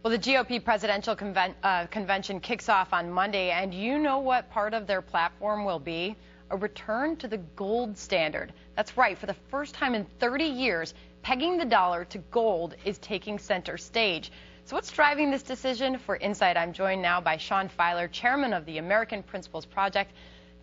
Well, the GOP presidential convention kicks off on Monday, and you know what part of their platform will be? A return to the gold standard. That's right. For the first time in 30 years, pegging the dollar to gold is taking center stage. So what's driving this decision? For Insight, I'm joined now by Fieler, chairman of the American Principles Project.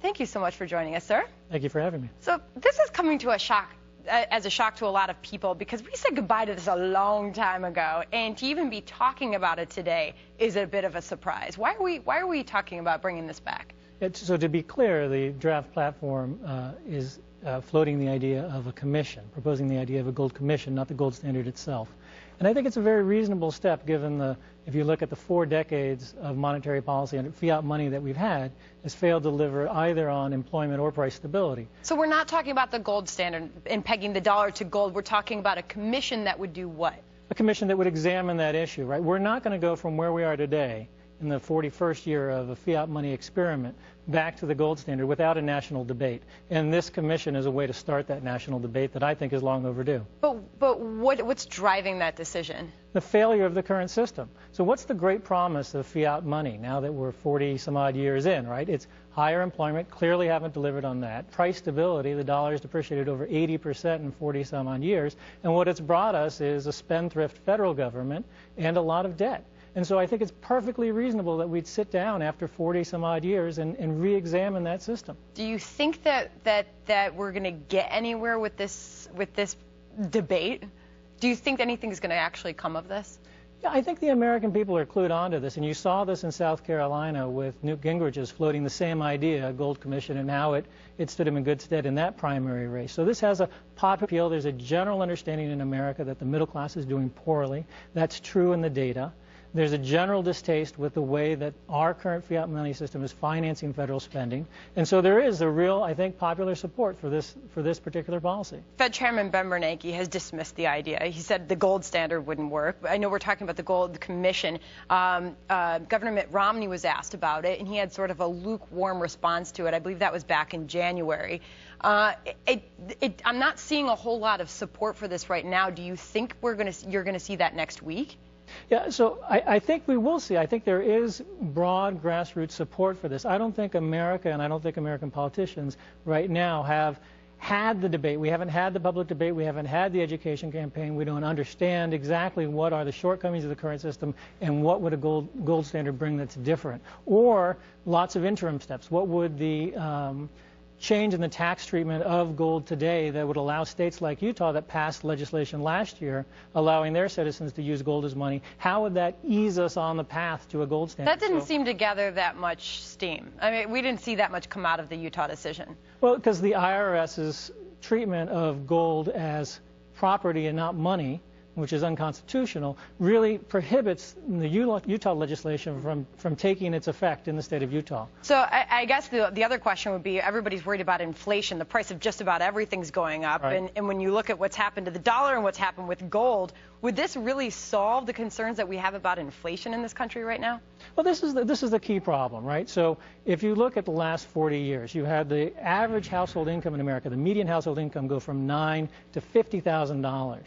Thank you so much for joining us, sir. Thank you for having me. So this is coming to a shock. As a shock to a lot of people, because we said goodbye to this a long time ago, and to even be talking about it today is a bit of a surprise. Why are we talking about bringing this back? So to be clear, the draft platform is floating the idea of a commission, proposing the idea of a gold commission, not the gold standard itself. And I think it's a very reasonable step, given if you look at the 4 decades of monetary policy and fiat money that we've had, has failed to deliver either on employment or price stability. So we're not talking about the gold standard and pegging the dollar to gold. We're talking about a commission that would do what? A commission that would examine that issue, right? We're not going to go from where we are today in the 41st year of a fiat money experiment back to the gold standard without a national debate. And this commission is a way to start that national debate that I think is long overdue. But what's driving that decision? The failure of the current system. So what's the great promise of fiat money now that we're 40 some odd years in, right? It's higher employment, clearly haven't delivered on that. Price stability, the dollar has depreciated over 80% in 40 some odd years. And what it's brought us is a spendthrift federal government and a lot of debt. And so I think it's perfectly reasonable that we'd sit down after 40 some odd years and re-examine that system. Do you think that we're going to get anywhere with this debate? Do you think anything's going to actually come of this? Yeah, I think the American people are clued onto this, and you saw this in South Carolina with Newt Gingrich's floating the same idea, a gold commission, and how it stood him in good stead in that primary race. So this has a popular appeal. There's a general understanding in America that the middle class is doing poorly. That's true in the data. There's a general distaste with the way that our current fiat money system is financing federal spending. And so there is a real, I think, popular support for this particular policy. Fed Chairman Ben Bernanke has dismissed the idea. He said the gold standard wouldn't work. I know we're talking about the gold commission. Governor Mitt Romney was asked about it, and he had sort of a lukewarm response to it. I believe that was back in January. I'm not seeing a whole lot of support for this right now. Do you think you're going to see that next week? Yeah, so I think we will see. I think there is broad grassroots support for this. I don't think America and I don't think American politicians right now have had the debate. We haven't had the public debate. We haven't had the education campaign. We don't understand exactly what are the shortcomings of the current system and what would a gold standard bring that's different. Or lots of interim steps. What would the change in the tax treatment of gold today that would allow states like Utah that passed legislation last year allowing their citizens to use gold as money, how would that ease us on the path to a gold standard? That didn't seem to gather that much steam. I mean, we didn't see that much come out of the Utah decision. Well, because the IRS's treatment of gold as property and not money, which is unconstitutional, really prohibits the Utah legislation from taking its effect in the state of Utah. So I guess the other question would be, everybody's worried about inflation. The price of just about everything's going up. Right. And when you look at what's happened to the dollar and what's happened with gold, would this really solve the concerns that we have about inflation in this country right now? Well, this is the key problem, right? So if you look at the last 40 years, you had the average household income in America, the median household income, go from $9,000 to $50,000.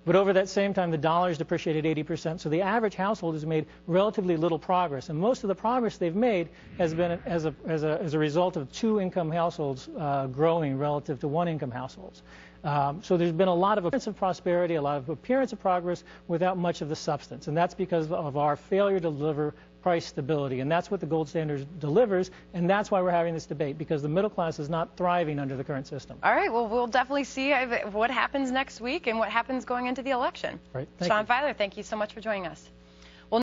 But over that same time, the dollar's depreciated 80%, so the average household has made relatively little progress. And most of the progress they've made has been as a result of 2-income households growing relative to 1-income households. So there's been a lot of appearance of prosperity, a lot of appearance of progress without much of the substance. And that's because of our failure to deliver price stability. And that's what the gold standard delivers, and that's why we're having this debate, because the middle class is not thriving under the current system. All right, well, we'll definitely see what happens next week and what happens going into the election. Right. Fieler, thank you so much for joining us.